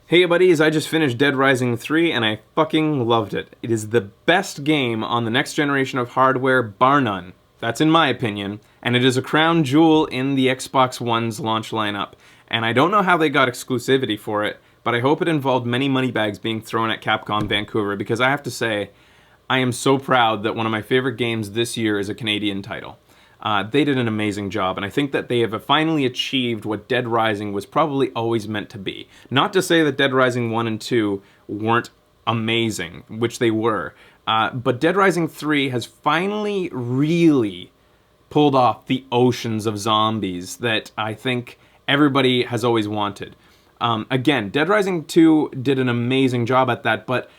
Hey buddies, I just finished Dead Rising 3 and I fucking loved it. It is the best game on the next generation of hardware, bar none. That's in my opinion, and it is a crown jewel in the Xbox One's launch lineup. And I don't know how they got exclusivity for it, but I hope it involved many money bags being thrown at Capcom Vancouver, because I have to say, I am so proud that one of my favorite games this year is a Canadian title. They did an amazing job, and I think that they have finally achieved what Dead Rising was probably always meant to be. Not to say that Dead Rising 1 and 2 weren't amazing, which they were, but Dead Rising 3 has finally really pulled off the oceans of zombies that I think everybody has always wanted. Again, Dead Rising 2 did an amazing job at that, but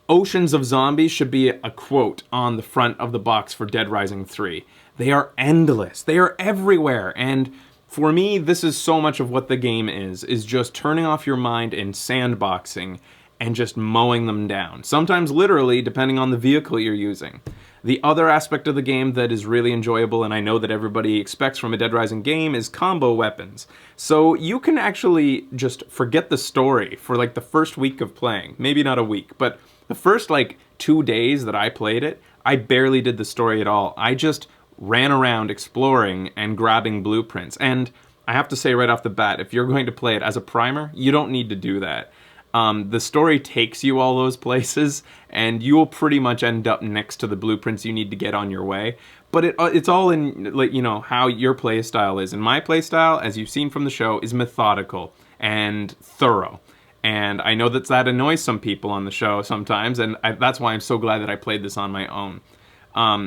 Oceans of Zombies should be a quote on the front of the box for Dead Rising 3. They are endless. They are everywhere. And for me, this is so much of what the game is just turning off your mind and sandboxing and just mowing them down. Sometimes literally, depending on the vehicle you're using. The other aspect of the game that is really enjoyable, and I know that everybody expects from a Dead Rising game, is combo weapons. So you can actually just forget the story for like the first week of playing. Maybe not a week, but the first like 2 days that I played it, I barely did the story at all. I just ran around exploring and grabbing blueprints. And I have to say right off the bat, if you're going to play it as a primer, you don't need to do that. The story takes you all those places, and you will pretty much end up next to the blueprints you need to get on your way. But it's all in, like, you know, how your play style is. And my play style, as you've seen from the show, is methodical and thorough. And I know that annoys some people on the show sometimes, and that's why I'm so glad that I played this on my own.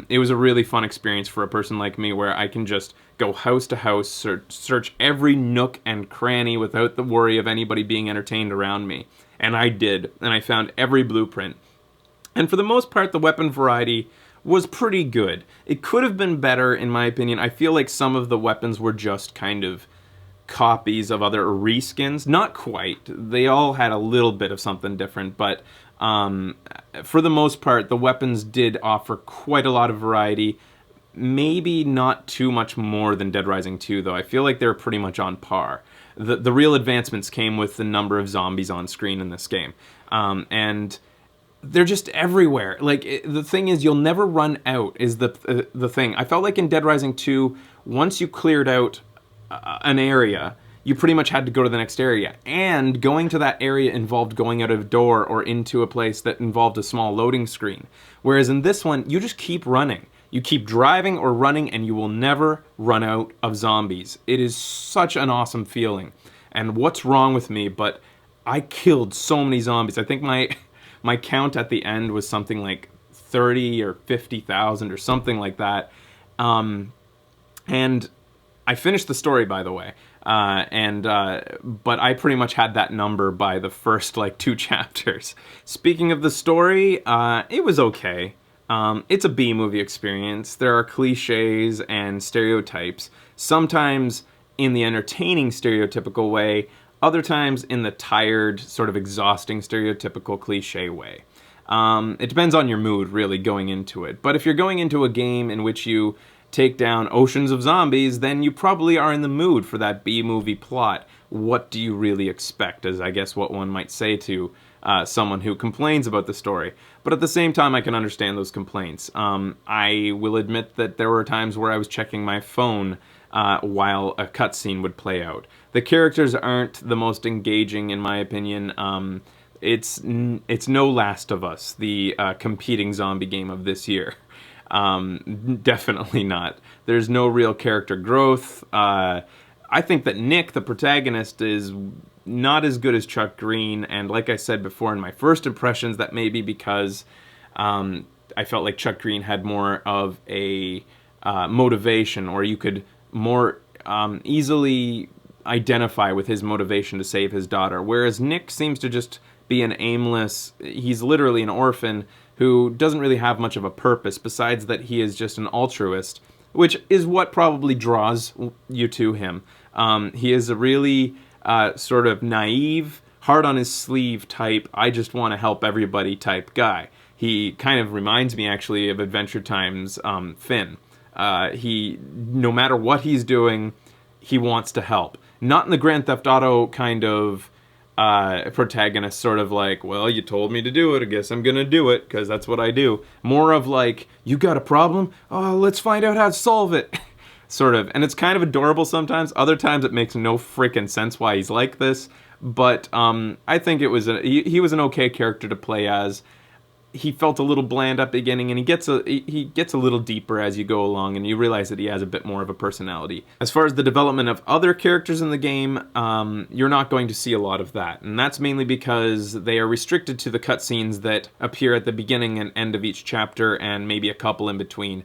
It was a really fun experience for a person like me, where I can just go house to house, search every nook and cranny without the worry of anybody being entertained around me. And I did, and I found every blueprint. And for the most part, the weapon variety was pretty good. It could have been better, in my opinion. I feel like some of the weapons were just kind of copies of other reskins. Not quite. They all had a little bit of something different, but for the most part, the weapons did offer quite a lot of variety. Maybe not too much more than Dead Rising 2, though. I feel like they're pretty much on par. The real advancements came with the number of zombies on screen in this game. And they're just everywhere. Like, the thing is, you'll never run out, is the thing. I felt like in Dead Rising 2, once you cleared out an area, you pretty much had to go to the next area. And going to that area involved going out of a door or into a place that involved a small loading screen. Whereas in this one, you just keep running. You keep driving or running, and you will never run out of zombies. It is such an awesome feeling. And what's wrong with me, but I killed so many zombies. I think my count at the end was something like 30 or 50,000 or something like that. And I finished the story, by the way. But I pretty much had that number by the first, like, 2 chapters. Speaking of the story, it was okay. It's a B-movie experience. There are cliches and stereotypes, sometimes in the entertaining stereotypical way, other times in the tired, sort of exhausting stereotypical cliche way. It depends on your mood, really, going into it. But if you're going into a game in which you take down oceans of zombies, then you probably are in the mood for that B-movie plot. What do you really expect, is I guess what one might say to someone who complains about the story. But at the same time, I can understand those complaints. I will admit that there were times where I was checking my phone while a cutscene would play out. The characters aren't the most engaging, in my opinion. It's no Last of Us, the competing zombie game of this year. Definitely not. There's no real character growth. I think that Nick, the protagonist, is not as good as Chuck Green, and like I said before in my first impressions, that may be because I felt like Chuck Green had more of a motivation, or you could more easily identify with his motivation to save his daughter, whereas Nick seems to just be an aimless, he's literally an orphan who doesn't really have much of a purpose, besides that he is just an altruist, which is what probably draws you to him. He is a really sort of naive, hard on his sleeve type, I just want to help everybody type guy. He kind of reminds me, actually, of Adventure Time's Finn. No matter what he's doing, he wants to help. Not in the Grand Theft Auto kind of protagonist sort of like, well, you told me to do it, I guess I'm gonna do it, because that's what I do. More of like, you got a problem? Oh, let's find out how to solve it. Sort of. And it's kind of adorable sometimes. Other times it makes no freaking sense why he's like this. But I think it was he was an okay character to play as. He felt a little bland at the beginning, and he gets a little deeper as you go along, and you realize that he has a bit more of a personality. As far as the development of other characters in the game, you're not going to see a lot of that, and that's mainly because they are restricted to the cutscenes that appear at the beginning and end of each chapter, and maybe a couple in between.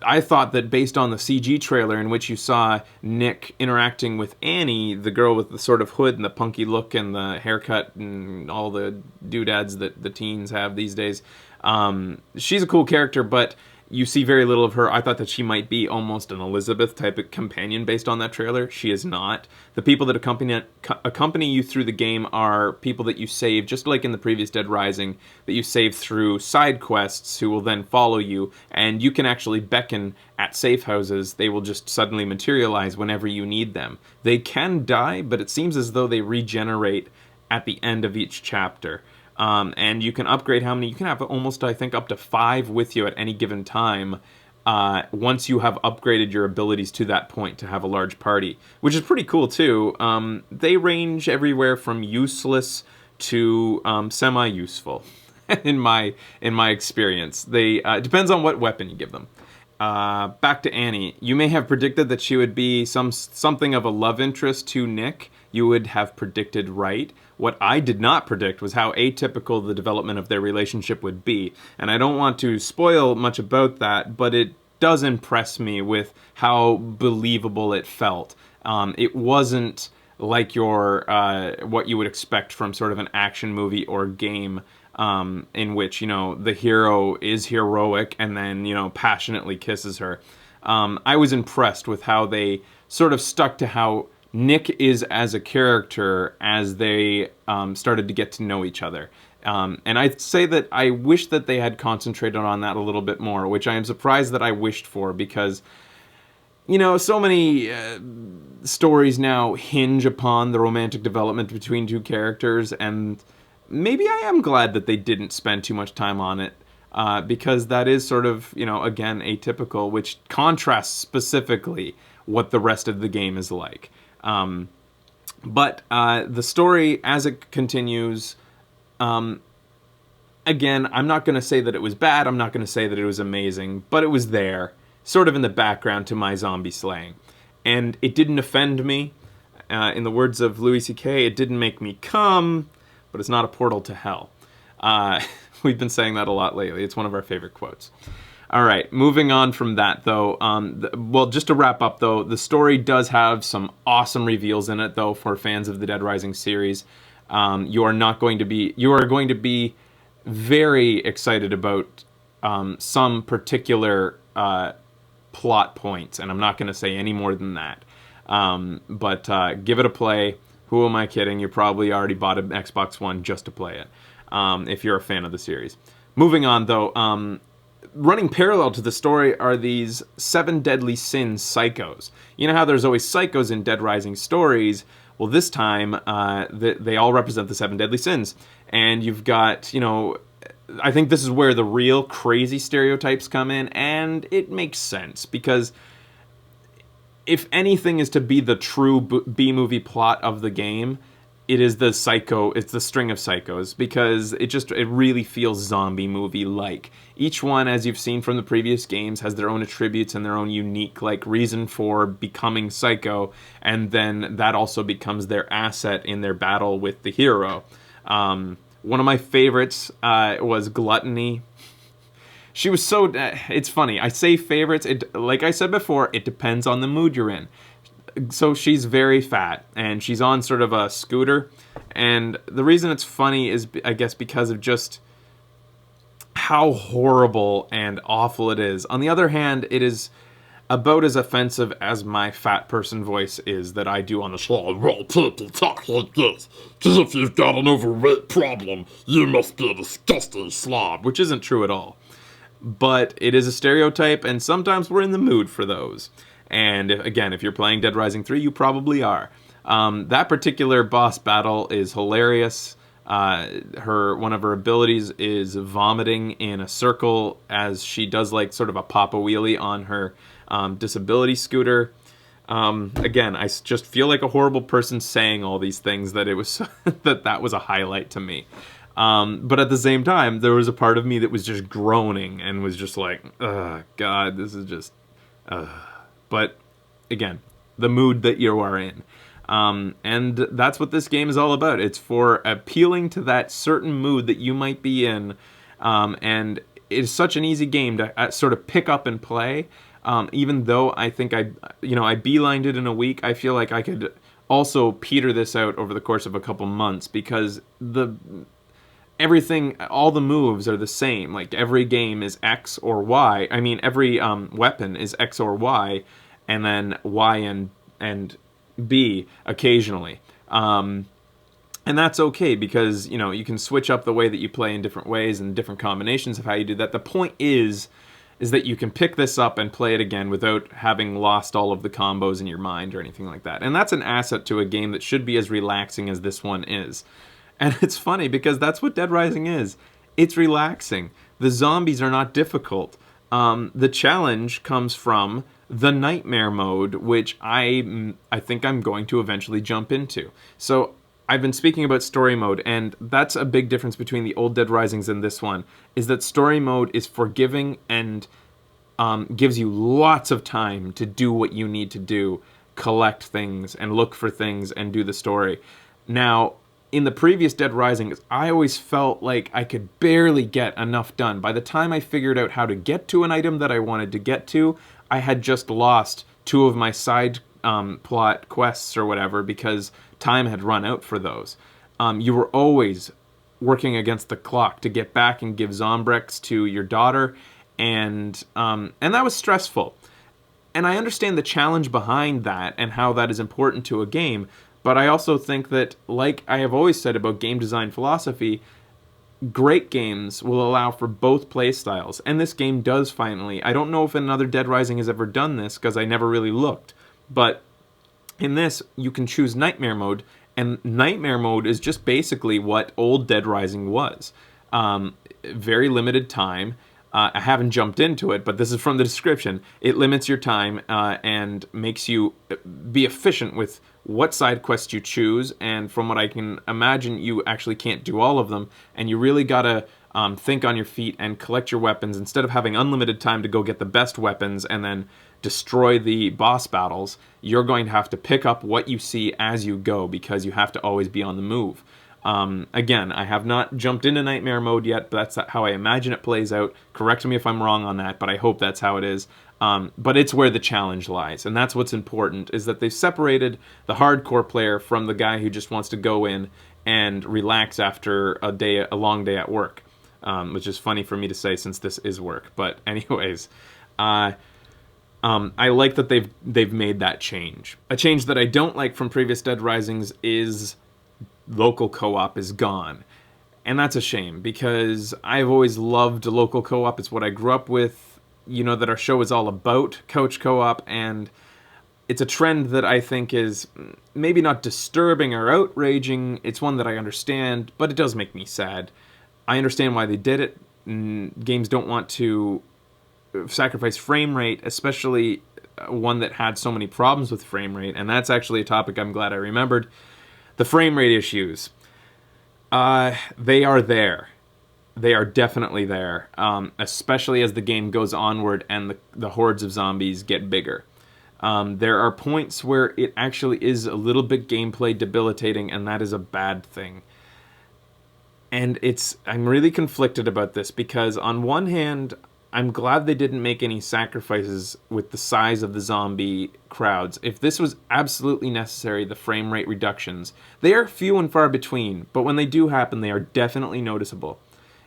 I thought that based on the CG trailer in which you saw Nick interacting with Annie, the girl with the sort of hood and the punky look and the haircut and all the doodads that the teens have these days, she's a cool character, but you see very little of her. I thought that she might be almost an Elizabeth type of companion based on that trailer. She is not. The people that accompany you through the game are people that you save, just like in the previous Dead Rising, that you save through side quests who will then follow you, and you can actually beckon at safe houses. They will just suddenly materialize whenever you need them. They can die, but it seems as though they regenerate at the end of each chapter. And you can upgrade how many. You can have almost, I think, up to 5 with you at any given time once you have upgraded your abilities to that point to have a large party, which is pretty cool too. They range everywhere from useless to semi-useful in my experience. They depends on what weapon you give them. Back to Annie. You may have predicted that she would be something of a love interest to Nick. You would have predicted right. What I did not predict was how atypical the development of their relationship would be. And I don't want to spoil much about that, but it does impress me with how believable it felt. It wasn't like what you would expect from sort of an action movie or game, in which, the hero is heroic and then, passionately kisses her. I was impressed with how they sort of stuck to how Nick is as a character as they started to get to know each other. And I'd say that I wish that they had concentrated on that a little bit more, which I am surprised that I wished for, because, so many stories now hinge upon the romantic development between two characters, and maybe I am glad that they didn't spend too much time on it, because that is sort of, again, atypical, which contrasts specifically what the rest of the game is like. But the story, as it continues, again, I'm not going to say that it was bad, I'm not going to say that it was amazing, but it was there, sort of in the background to my zombie slaying. And it didn't offend me. In the words of Louis C.K., it didn't make me come, but it's not a portal to hell. We've been saying that a lot lately. It's one of our favorite quotes. All right, moving on from that, though, well, just to wrap up, though, the story does have some awesome reveals in it, though, for fans of the Dead Rising series. You are going to be very excited about some particular plot points, and I'm not going to say any more than that. But give it a play. Who am I kidding? You probably already bought an Xbox One just to play it, if you're a fan of the series. Moving on, though, running parallel to the story are these 7 deadly sins psychos. You know how there's always psychos in Dead Rising stories? Well, this time, they all represent the 7 deadly sins. And you've got, I think this is where the real crazy stereotypes come in, and it makes sense, because if anything is to be the true B-movie plot of the game, it is it's the string of psychos, because it really feels zombie movie-like. Each one, as you've seen from the previous games, has their own attributes and their own unique, reason for becoming psycho, and then that also becomes their asset in their battle with the hero. One of my favorites was Gluttony. She was so... it's funny. I say favorites. Like I said before, it depends on the mood you're in. So she's very fat, and she's on sort of a scooter. And the reason it's funny is, I guess, because of just how horrible and awful it is. On the other hand, it is about as offensive as my fat person voice is that I do on the show. Well, people talk like this, because if you've got an overweight problem, you must be a disgusting slob. Which isn't true at all. But it is a stereotype, and sometimes we're in the mood for those. And again, if you're playing Dead Rising 3, you probably are. That particular boss battle is hilarious. One of her abilities is vomiting in a circle as she does like sort of a pop-a wheelie on her disability scooter. Again, I just feel like a horrible person saying all these things that it was that was a highlight to me. But at the same time, there was a part of me that was just groaning and was just like, "Ugh, God, this is just." But again, the mood that you are in. And that's what this game is all about. It's for appealing to that certain mood that you might be in. And it's such an easy game to sort of pick up and play. Even though I think I beelined it in a week, I feel like I could also peter this out over the course of a couple months because all the moves are the same. Like every game is X or Y. I mean, every weapon is X or Y, and then Y and B occasionally. And that's okay because, you can switch up the way that you play in different ways and different combinations of how you do that. The point is that you can pick this up and play it again without having lost all of the combos in your mind or anything like that. And that's an asset to a game that should be as relaxing as this one is. And it's funny because that's what Dead Rising is. It's relaxing. The zombies are not difficult. The challenge comes from the nightmare mode, which I think I'm going to eventually jump into. So I've been speaking about story mode, and that's a big difference between the old Dead Risings and this one, is that story mode is forgiving and gives you lots of time to do what you need to do, collect things and look for things and do the story. Now, in the previous Dead Rising, I always felt like I could barely get enough done. By the time I figured out how to get to an item that I wanted to get to, I had just lost 2 of my side plot quests or whatever because time had run out for those. You were always working against the clock to get back and give Zombrex to your daughter, and that was stressful. And I understand the challenge behind that and how that is important to a game, but I also think that, like I have always said about game design philosophy, great games will allow for both play styles, and this game does finally. I don't know if another Dead Rising has ever done this, because I never really looked, but in this, you can choose Nightmare Mode, and Nightmare Mode is just basically what old Dead Rising was. Very limited time. I haven't jumped into it, but this is from the description. It limits your time and makes you be efficient with what side quests you choose, and from what I can imagine, you actually can't do all of them, and you really gotta think on your feet and collect your weapons instead of having unlimited time to go get the best weapons and then destroy the boss battles. You're going to have to pick up what you see as you go because you have to always be on the move. Again, I have not jumped into Nightmare Mode yet, but that's how I imagine it plays out. Correct me if I'm wrong on that, but I hope that's how it is. But it's where the challenge lies, and that's what's important, is that they've separated the hardcore player from the guy who just wants to go in and relax after a long day at work, which is funny for me to say since this is work. But anyways, I like that they've made that change. A change that I don't like from previous Dead Risings is local co-op is gone. And that's a shame, because I've always loved local co-op. It's what I grew up with. You know that our show is all about couch co-op, and it's a trend that I think is maybe not disturbing or outraging. It's one that I understand, but it does make me sad. I understand why they did it. Games don't want to sacrifice frame rate, especially one that had so many problems with frame rate, and that's actually a topic I'm glad I remembered. The frame rate issues. They are there. They are definitely there, especially as the game goes onward and the hordes of zombies get bigger. There are points where it actually is a little bit gameplay debilitating, and that is a bad thing. And I'm really conflicted about this, because on one hand, I'm glad they didn't make any sacrifices with the size of the zombie crowds. If this was absolutely necessary, the frame rate reductions, they are few and far between, but when they do happen, they are definitely noticeable.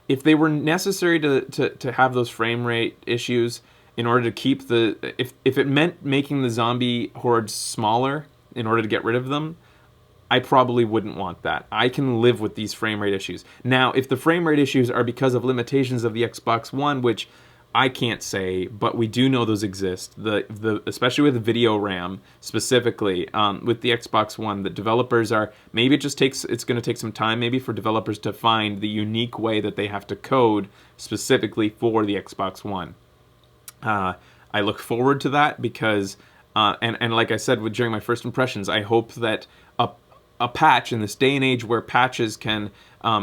If they were necessary to have those frame rate issues in order to keep if it meant making the zombie hordes smaller in order to get rid of them, I probably wouldn't want that. I can live with these frame rate issues. Now, if the frame rate issues are because of limitations of the Xbox One, which I can't say, but we do know those exist. The especially with video RAM specifically, with the Xbox One, the developers are, maybe it's going to take some time maybe for developers to find the unique way that they have to code specifically for the Xbox One. I look forward to that because, and like I said during my first impressions, I hope that a patch in this day and age where patches can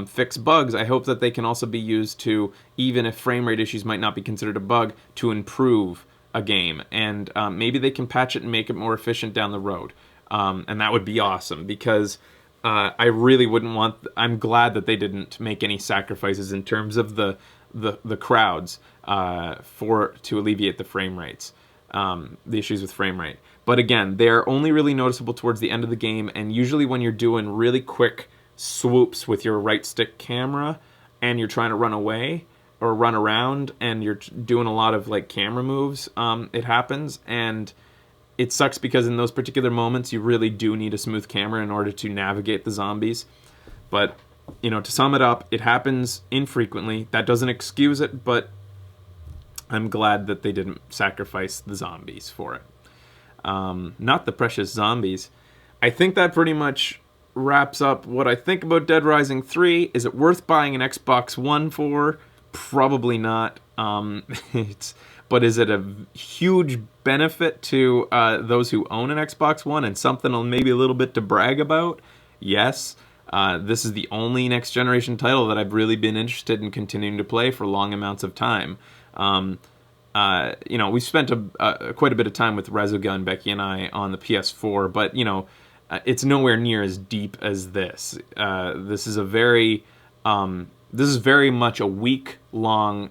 fix bugs, I hope that they can also be used to, even if frame rate issues might not be considered a bug, to improve a game. And maybe they can patch it and make it more efficient down the road. And that would be awesome because I really wouldn't want... I'm glad that they didn't make any sacrifices in terms of the crowds to alleviate the frame rates, the issues with frame rate. But again, they're only really noticeable towards the end of the game, and usually when you're doing really quick swoops with your right stick camera and you're trying to run away or run around and you're doing a lot of like camera moves, it happens. And it sucks because in those particular moments you really do need a smooth camera in order to navigate the zombies. But, you know, to sum it up, it happens infrequently. That doesn't excuse it, but I'm glad that they didn't sacrifice the zombies for it. Not the precious zombies. I think that pretty much wraps up what I think about Dead Rising 3. Is it worth buying an Xbox One for? Probably not. But is it a huge benefit to those who own an Xbox One and something maybe a little bit to brag about? Yes. This is the only next generation title that I've really been interested in continuing to play for long amounts of time. You know, we spent quite a bit of time with Resogun, Becky and I, on the PS4, but, you know, it's nowhere near as deep as this. This is very much a week-long,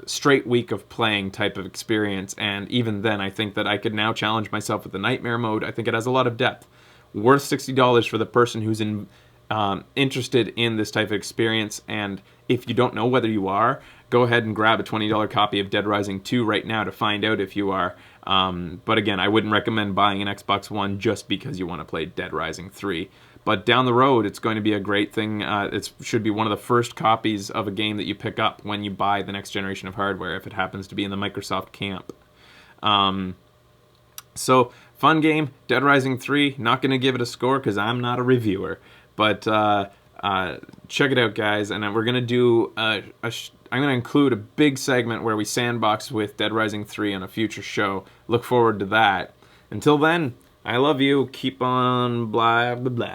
straight week of playing type of experience, and even then, I think that I could now challenge myself with the Nightmare mode. I think it has a lot of depth. Worth $60 for the person who's interested in this type of experience, and if you don't know whether you are, go ahead and grab a $20 copy of Dead Rising 2 right now to find out if you are. But again, I wouldn't recommend buying an Xbox One just because you want to play Dead Rising 3. But down the road, it's going to be a great thing. It should be one of the first copies of a game that you pick up when you buy the next generation of hardware, if it happens to be in the Microsoft camp. So, fun game, Dead Rising 3. Not going to give it a score because I'm not a reviewer. But check it out, guys. And we're going to do I'm going to include a big segment where we sandbox with Dead Rising 3 on a future show. Look forward to that. Until then, I love you. Keep on blah, blah, blah.